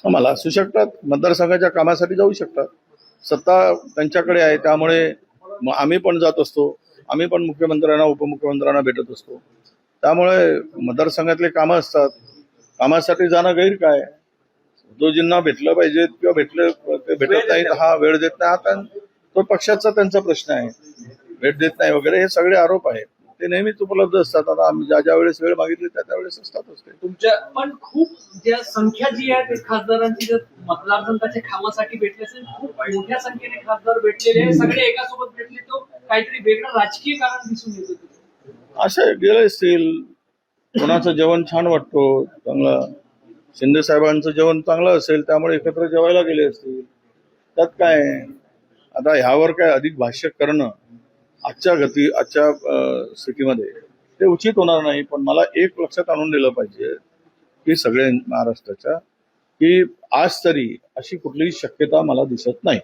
मला असू शकतात, मतदारसंघाच्या कामासाठी जाऊ शकतात. सत्ता त्यांच्याकडे आहे, त्यामुळे आम्ही पण जात असतो. आम्ही पण मुख्यमंत्र्यांना उपमुख्यमंत्र्यांना भेटत असतो. त्यामुळे मतदारसंघातले कामं असतात, कामासाठी जाणं गैर काय. उद्धवजींना भेटलं पाहिजे किंवा ते भेटत नाहीत, हा वेळ देत नाही, हा तो पक्षाचा त्यांचा प्रश्न आहे. भेट देत नाही वगैरे हे सगळे आरोप आहेत. ते नेहमीच उपलब्ध असतात. आता आम्ही ज्या वेळेस वेळ मागितली त्या वेळेस असतातच ते. तुमच्या पण खूप ज्या संख्या जी आहे ते खासदारांची जर मतदारसंघाच्या कामासाठी भेटले असेल, खूप मोठ्या संख्येने खासदार भेटलेले सगळे एकासोबत भेटले, तो काहीतरी वेगळं राजकीय कारण दिसून येत होतं. असे गेले असतील. कोणाचं जेवण छान वाटतो चांगलं, शिंदे साहेबांचं जेवण चांगलं असेल त्यामुळे एकत्र जेवायला गेले असतील. त्यात काय आता ह्यावर काय अधिक भाष्य करणं आजच्या स्थितीमध्ये ते उचित होणार नाही. पण मला एक लक्षात आणून दिलं पाहिजे की सगळे महाराष्ट्राच्या की आज तरी अशी कुठलीही शक्यता मला दिसत नाही.